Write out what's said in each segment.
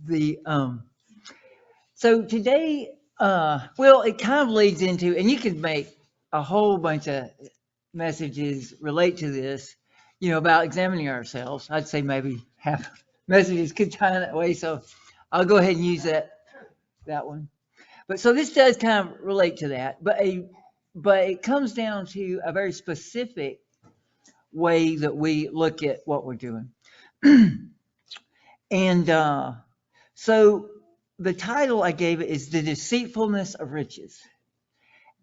The So today, well, it kind of leads into, and you could make a whole bunch of messages relate to this, about examining ourselves. I'd say maybe half messages could tie in that way. So I'll go ahead and use that one. But so this does kind of relate to that, but it comes down to a very specific way that we look at what we're doing. And so the title I gave it is The Deceitfulness of Riches.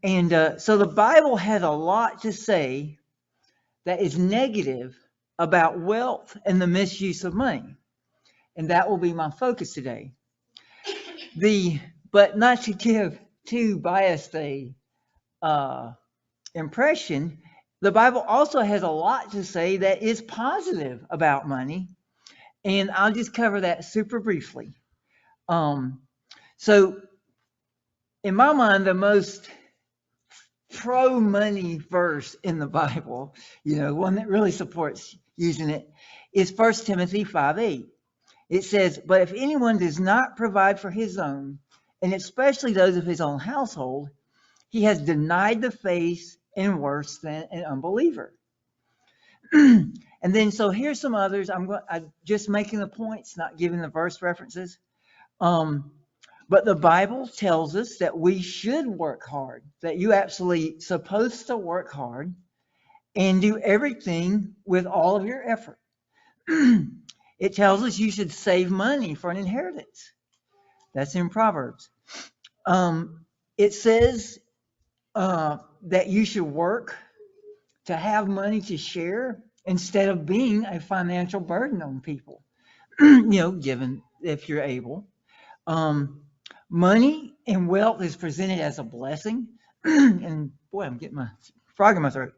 And so the Bible has a lot to say that is negative about wealth and the misuse of money. And that will be my focus today. But not to give too biased a impression, the Bible also has a lot to say that is positive about money. And I'll just cover that super briefly. So in my mind, the most pro-money verse in the Bible, one that really supports using it, is 1 Timothy 5:8. It says, "But if anyone does not provide for his own, and especially those of his own household, he has denied the faith and worse than an unbeliever." And then, so here's some others. I'm just making the points, not giving the verse references. But the Bible tells us that we should work hard, that you absolutely supposed to work hard and do everything with all of your effort. It tells us you should save money for an inheritance. That's in Proverbs. It says that you should work to have money to share instead of being a financial burden on people, given if you're able. Money and wealth is presented as a blessing. And boy, I'm getting my frog in my throat.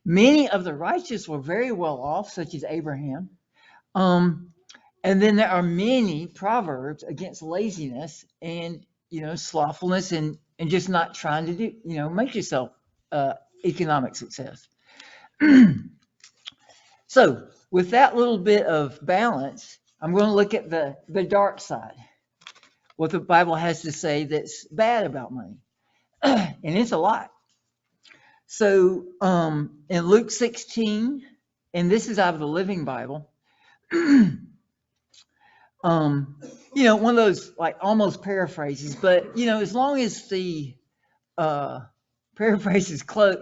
Many of the righteous were very well off, such as Abraham. And then there are many proverbs against laziness and, slothfulness and just not trying to do, make yourself economic success. So with that little bit of balance, I'm going to look at the dark side, what the Bible has to say that's bad about money. And it's a lot. So in Luke 16, and this is out of the Living Bible, one of those like almost paraphrases, but as long as the paraphrase is close,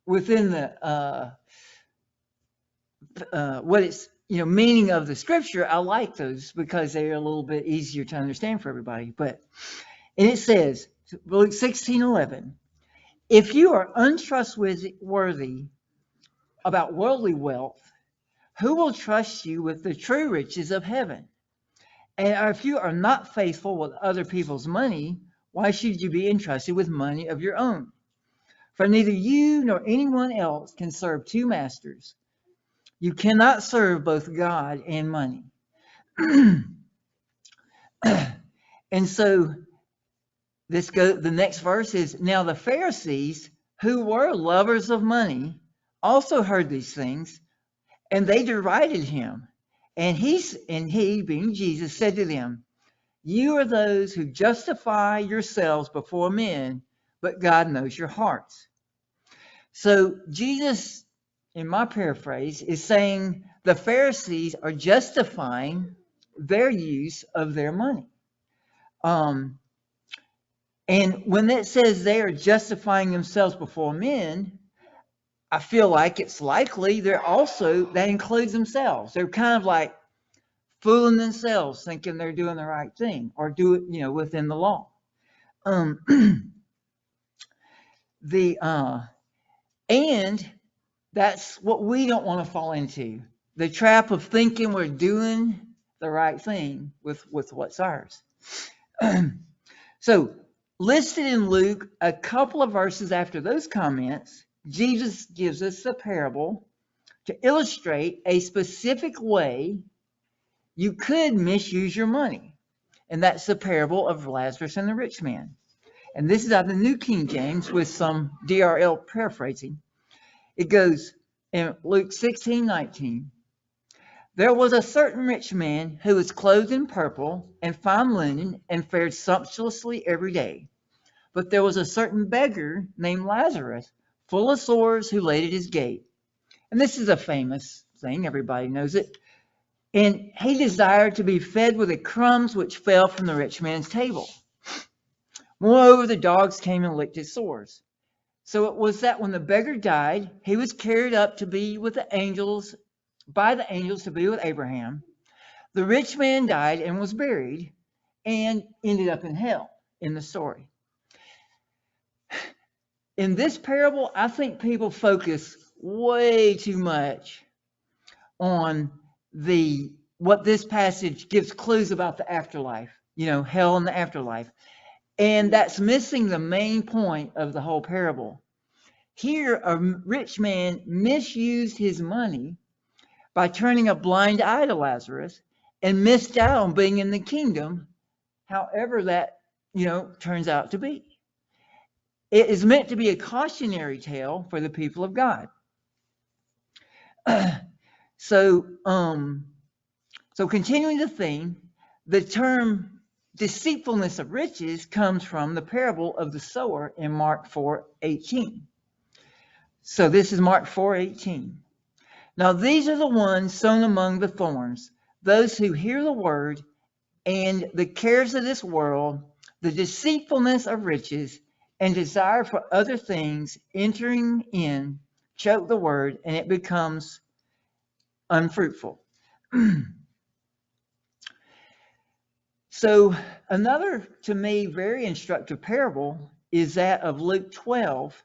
within the what it's meaning of the scripture, I like those because they're a little bit easier to understand for everybody. And it says, Luke 16:11, "If you are untrustworthy about worldly wealth, who will trust you with the true riches of heaven? And if you are not faithful with other people's money, why should you be entrusted with money of your own? For neither you nor anyone else can serve two masters. You cannot serve both God and money." And so the next verse is, "Now the Pharisees, who were lovers of money, also heard these things, and they derided him. And he, being Jesus, said to them, 'You are those who justify yourselves before men, but God knows your hearts.'" So Jesus, in my paraphrase, is saying the Pharisees are justifying their use of their money. And when it says they are justifying themselves before men, I feel like it's likely that includes themselves. They're kind of like fooling themselves, thinking they're doing the right thing or do it, within the law. And that's what we don't want to fall into, the trap of thinking we're doing the right thing with what's ours. So listed in Luke, a couple of verses after those comments, Jesus gives us the parable to illustrate a specific way you could misuse your money. And that's the parable of Lazarus and the rich man. And this is out of the New King James with some DRL paraphrasing. It goes in Luke 16:19. There was a certain rich man who was clothed in purple and fine linen and fared sumptuously every day. But there was a certain beggar named Lazarus, full of sores, who laid at his gate. And this is a famous thing, everybody knows it. And he desired to be fed with the crumbs which fell from the rich man's table. Moreover, the dogs came and licked his sores. So it was that when the beggar died, he was carried up to be with the angels, by the angels to be with Abraham. The rich man died and was buried and ended up in hell in the story. In this parable, I think people focus way too much on what this passage gives clues about the afterlife, hell and the afterlife. And that's missing the main point of the whole parable. Here, a rich man misused his money by turning a blind eye to Lazarus and missed out on being in the kingdom, however that, turns out to be. It is meant to be a cautionary tale for the people of God. So continuing the theme, the term deceitfulness of riches comes from the parable of the sower in Mark 4:18. So this is Mark 4:18. Now these are the ones sown among the thorns, those who hear the word, and the cares of this world, the deceitfulness of riches, and desire for other things entering in, choke the word, and it becomes unfruitful. So another, to me, very instructive parable is that of Luke 12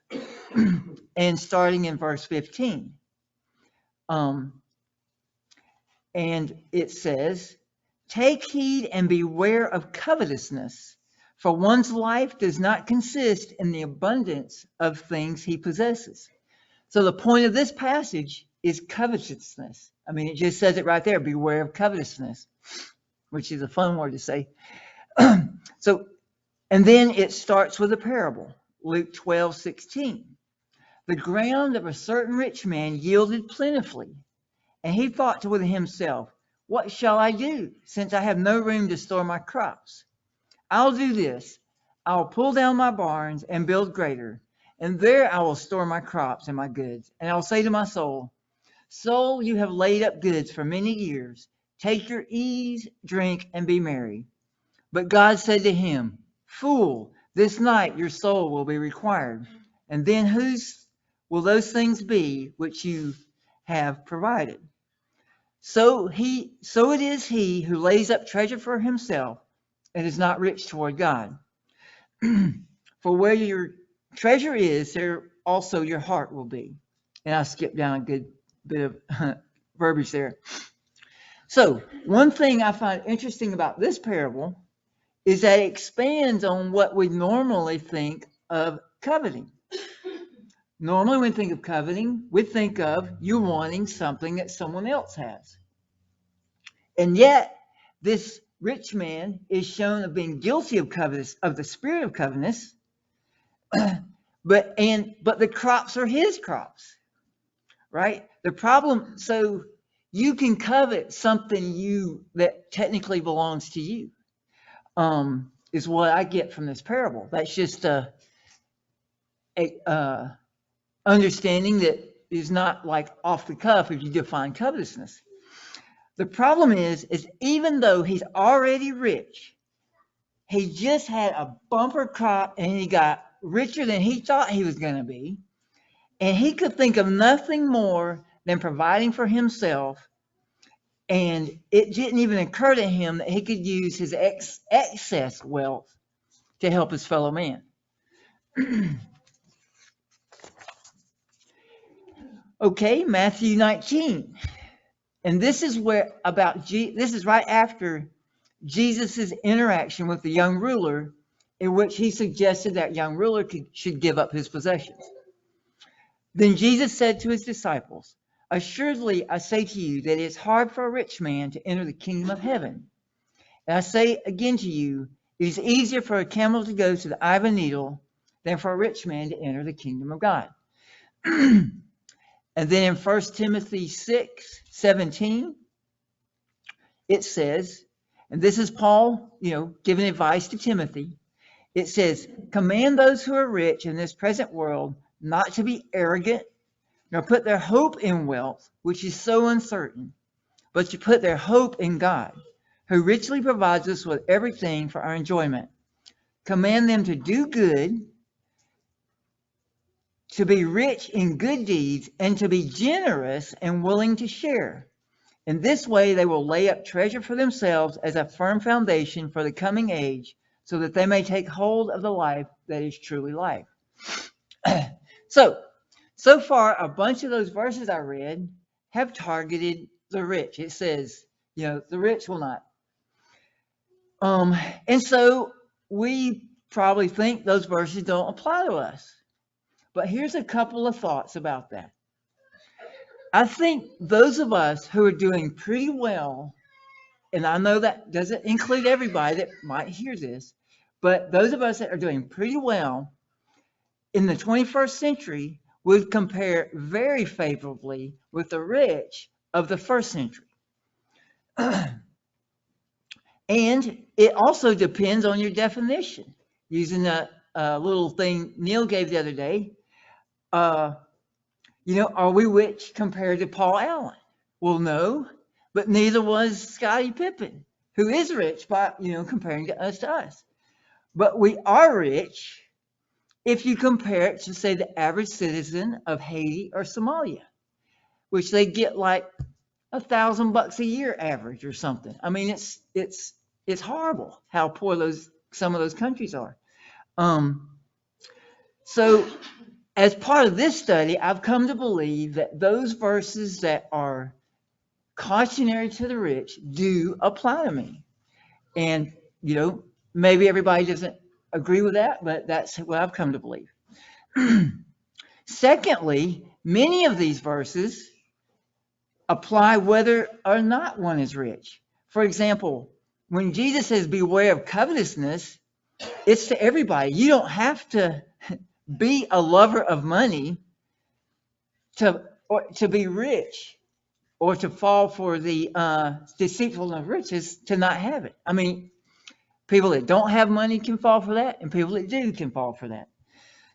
and starting in verse 15. And it says, "Take heed and beware of covetousness, for one's life does not consist in the abundance of things he possesses." So the point of this passage is covetousness. I mean, it just says it right there, beware of covetousness, which is a fun word to say. And then it starts with a parable, Luke 12:16. "The ground of a certain rich man yielded plentifully, and he thought within himself, 'What shall I do, since I have no room to store my crops? I'll do this. I'll pull down my barns and build greater, and there I will store my crops and my goods. And I'll say to my soul, Soul, you have laid up goods for many years. Take your ease, drink, and be merry.' But God said to him, 'Fool, this night your soul will be required. And then whose will those things be which you have provided?' So it is he who lays up treasure for himself and is not rich toward God. For where your treasure is, there also your heart will be." And I skipped down a good bit of verbiage there. So one thing I find interesting about this parable is that it expands on what we normally think of coveting. Normally when we think of coveting, we think of you wanting something that someone else has. And yet, this rich man is shown of being guilty of covetous, of the spirit of covetousness, but the crops are his crops, right? The problem, so you can covet something that technically belongs to you, is what I get from this parable. That's just a understanding that is not like off the cuff if you define covetousness. The problem is even though he's already rich, he just had a bumper crop and he got richer than he thought he was going to be. And he could think of nothing more than providing for himself. And it didn't even occur to him that he could use his excess wealth to help his fellow man. Okay, Matthew 19. And this is right after Jesus' interaction with the young ruler, in which he suggested that young ruler should give up his possessions. Then Jesus said to his disciples, "Assuredly, I say to you that it is hard for a rich man to enter the kingdom of heaven. And I say again to you, it is easier for a camel to go to the eye of a needle than for a rich man to enter the kingdom of God." And then in 1 Timothy 6:17, it says, and this is Paul, giving advice to Timothy. It says, command those who are rich in this present world not to be arrogant, nor put their hope in wealth, which is so uncertain, but to put their hope in God, who richly provides us with everything for our enjoyment. Command them to do good, to be rich in good deeds, and to be generous and willing to share. In this way, they will lay up treasure for themselves as a firm foundation for the coming age, so that they may take hold of the life that is truly life. So far, a bunch of those verses I read have targeted the rich. It says, the rich will not. And so we probably think those verses don't apply to us. But here's a couple of thoughts about that. I think those of us who are doing pretty well, and I know that doesn't include everybody that might hear this, but those of us that are doing pretty well in the 21st century would compare very favorably with the rich of the first century. And it also depends on your definition. Using a little thing Neil gave the other day, are we rich compared to Paul Allen? Well, no, but neither was Scottie Pippen, who is rich by, comparing to us. But we are rich if you compare it to, say, the average citizen of Haiti or Somalia, which they get like $1,000 a year average or something. I mean, it's horrible how poor some of those countries are. So as part of this study, I've come to believe that those verses that are cautionary to the rich do apply to me. And, maybe everybody doesn't agree with that, but that's what I've come to believe. Secondly, many of these verses apply whether or not one is rich. For example, when Jesus says, beware of covetousness, it's to everybody. You don't have to be a lover of money to be rich, or to fall for the deceitfulness of riches to not have it. I mean, people that don't have money can fall for that, and people that do can fall for that.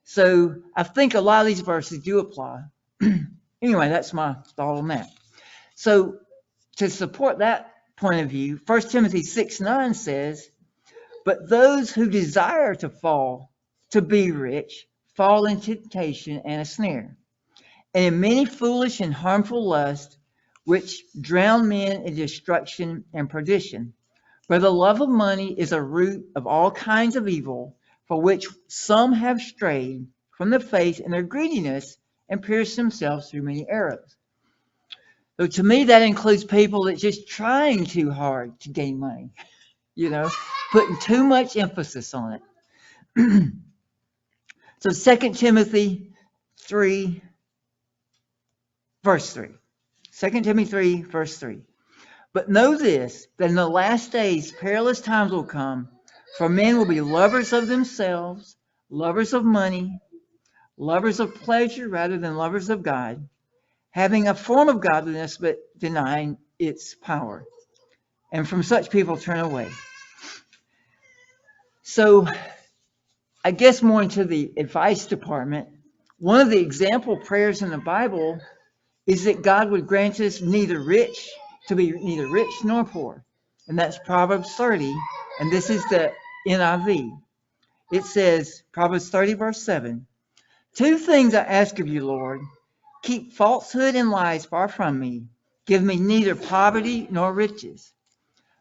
So I think a lot of these verses do apply. Anyway, that's my thought on that. So to support that point of view, 1 Timothy 6:9 says, but those who desire to be rich, fall in temptation and a snare, and in many foolish and harmful lusts, which drown men in destruction and perdition. For the love of money is a root of all kinds of evil, for which some have strayed from the faith in their greediness and pierced themselves through many arrows. So to me, that includes people that just trying too hard to gain money, putting too much emphasis on it. So 2 Timothy 3, verse 3. 2 Timothy 3, verse 3. But know this, that in the last days perilous times will come, for men will be lovers of themselves, lovers of money, lovers of pleasure rather than lovers of God, having a form of godliness but denying its power. And from such people turn away. So I guess more into the advice department, one of the example prayers in the Bible is that God would grant us to be neither rich nor poor. And that's Proverbs 30. And this is the NIV. It says, Proverbs 30, verse 7. 2 things I ask of you, Lord. Keep falsehood and lies far from me. Give me neither poverty nor riches.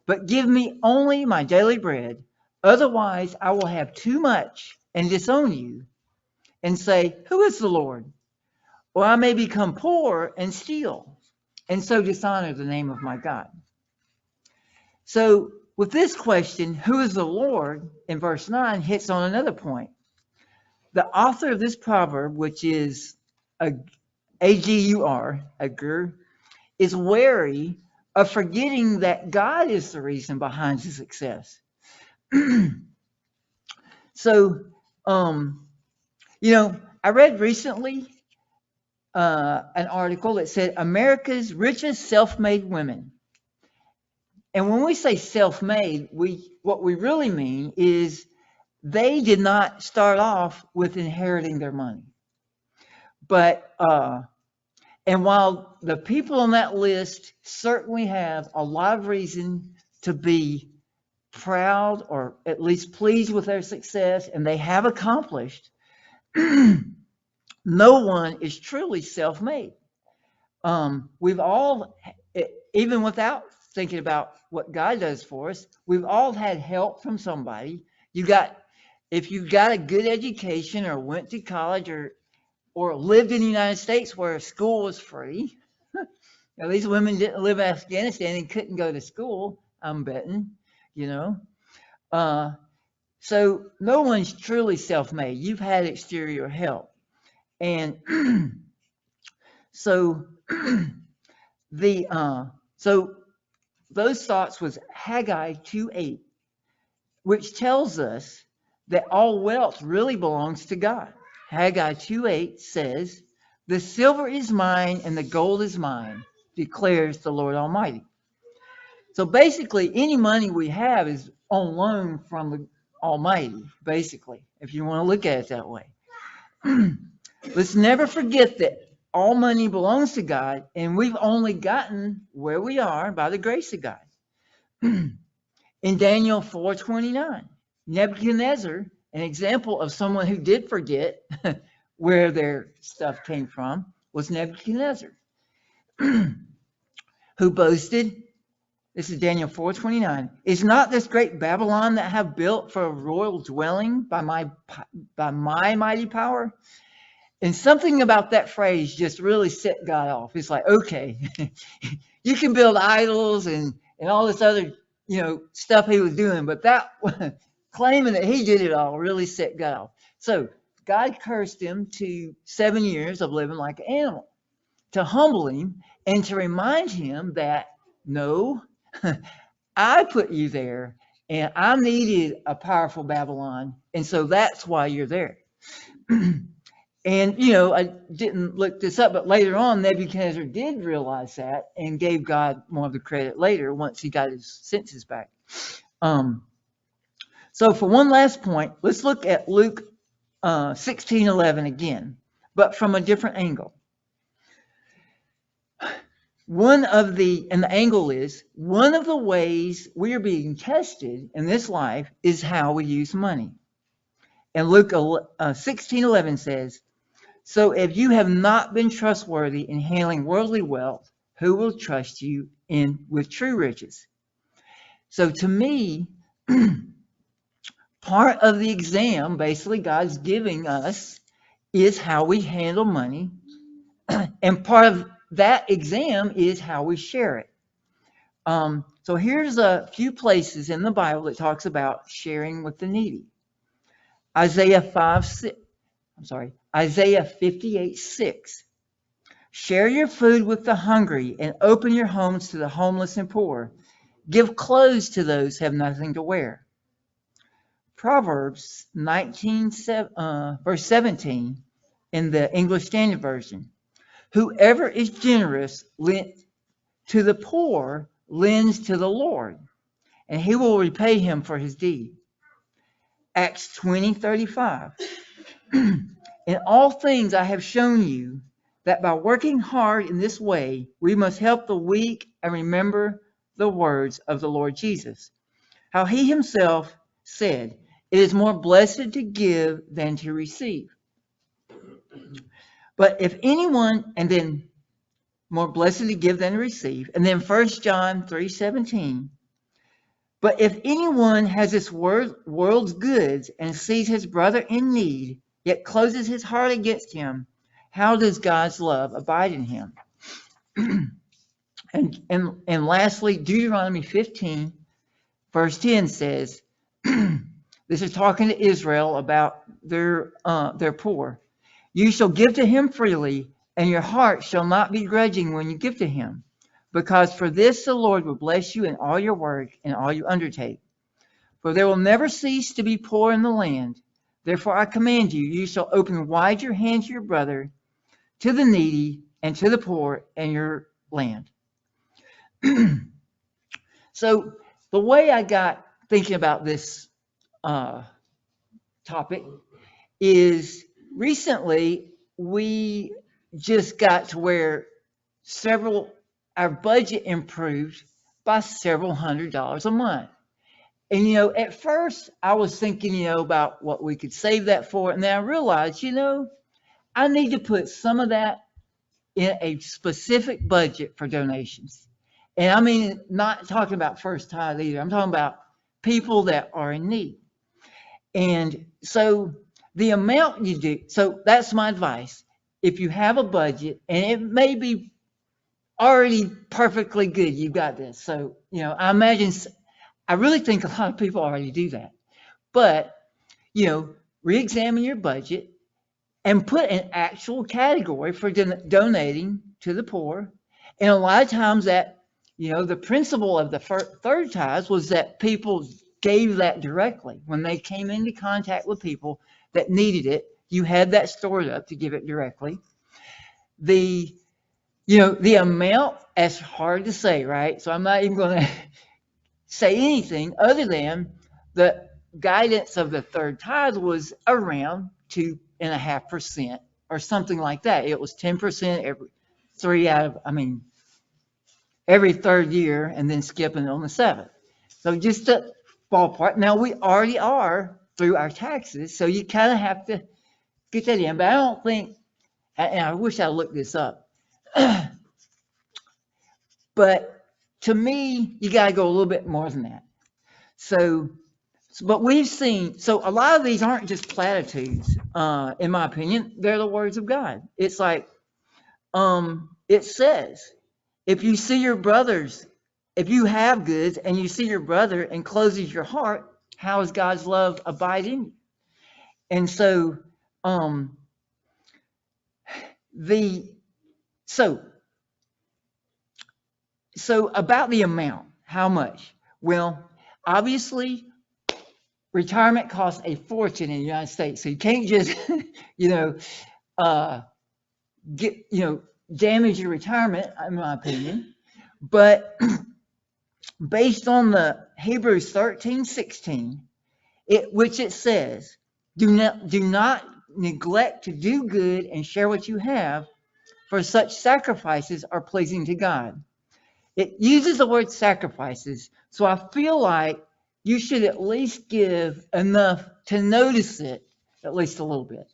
But give me only my daily bread. Otherwise, I will have too much and disown you and say, who is the Lord? Or I may become poor and steal, and so dishonor the name of my God. So with this question, who is the Lord, in verse 9, hits on another point. The author of this proverb, which is Agur, is wary of forgetting that God is the reason behind his success. So, I read recently an article that said America's richest self-made women. And when we say self-made, what we really mean is they did not start off with inheriting their money. But and while the people on that list certainly have a lot of reason to be proud or at least pleased with their success, and they have accomplished, no one is truly self-made. We've all, even without thinking about what God does for us, we've all had help from somebody. If you got a good education or went to college or lived in the United States where school was free. Now, these women didn't live in Afghanistan and couldn't go to school, I'm betting, you know. So no one's truly self-made. You've had exterior help. And so so those thoughts was Haggai 2:8, which tells us that all wealth really belongs to God. Haggai 2:8 says, "The silver is mine and the gold is mine, declares the Lord Almighty." So basically, any money we have is on loan from the Almighty, basically, if you want to look at it that way. Let's never forget that all money belongs to God, and we've only gotten where we are by the grace of God. In Daniel 4:29, Nebuchadnezzar, an example of someone who did forget where their stuff came from, was Nebuchadnezzar, who boasted, this is Daniel 4:29, "Is not this great Babylon that I have built for a royal dwelling by my mighty power?" And something about that phrase just really set God off. It's like, okay, you can build idols and all this other, stuff he was doing, but that claiming that he did it all really set God off. So God cursed him to 7 years of living like an animal, to humble him and to remind him that, no, I put you there and I needed a powerful Babylon. And so that's why you're there. And, I didn't look this up, but later on, Nebuchadnezzar did realize that and gave God more of the credit later once he got his senses back. So for one last point, let's look at Luke 16:11 again, but from a different angle. And the angle is, one of the ways we are being tested in this life is how we use money. And Luke 16:11 says, "So if you have not been trustworthy in handling worldly wealth, who will trust you with true riches?" So to me, part of the exam, basically God's giving us, is how we handle money. And part of that exam is how we share it. So here's a few places in the Bible that talks about sharing with the needy. Isaiah 58:6. "Share your food with the hungry and open your homes to the homeless and poor. Give clothes to those who have nothing to wear." Proverbs 19, verse 17 in the English Standard Version. "Whoever is generous to the poor lends to the Lord, and he will repay him for his deed." Acts 20:35. "In all things I have shown you that by working hard in this way, we must help the weak and remember the words of the Lord Jesus, how he himself said, 'It is more blessed to give than to receive.' But if anyone," and then more blessed to give than to receive. And then 1 John 3:17. "But if anyone has this world's goods and sees his brother in need, yet closes his heart against him, how does God's love abide in him?" And lastly, Deuteronomy 15, verse 10 says, this is talking to Israel about their poor. "You shall give to him freely, and your heart shall not be grudging when you give to him, because for this the Lord will bless you in all your work and all you undertake. For there will never cease to be poor in the land. Therefore I command you, you shall open wide your hand to your brother, to the needy, and to the poor in your land." So the way I got thinking about this topic is recently we just got to where our budget improved by several $100s a month. And, at first I was thinking, about what we could save that for. And then I realized, I need to put some of that in a specific budget for donations. And I mean, not talking about first tithe either. I'm talking about people that are in need. And so the amount you do, so that's my advice. If you have a budget and it may be already perfectly good, you've got this. So, I really think a lot of people already do that. But, re-examine your budget and put an actual category for donating to the poor. And a lot of times that, the principle of the third tithe was that people gave that directly. When they came into contact with people that needed it, you had that stored up to give it directly. The amount, that's hard to say, right? So I'm not even going to say anything other than the guidance of the third tithe was around 2.5% or something like that. It was 10% every third year, and then skipping on the seventh. So just a ballpark. Now we already are through our taxes, so you kind of have to get that in. But I don't think, and I wish I looked this up, but to me, you got to go a little bit more than that. So, but we've seen, so a lot of these aren't just platitudes, in my opinion. They're the words of God. It's like, it says, if you have goods and you see your brother and closes your heart, how is God's love abide in you? And so, so about the amount, how much? Well, obviously, retirement costs a fortune in the United States. So you can't just, damage your retirement, in my opinion. But based on the Hebrews 13:16, which it says, do not neglect to do good and share what you have, for such sacrifices are pleasing to God. It uses the word sacrifices, so I feel like you should at least give enough to notice it, at least a little bit.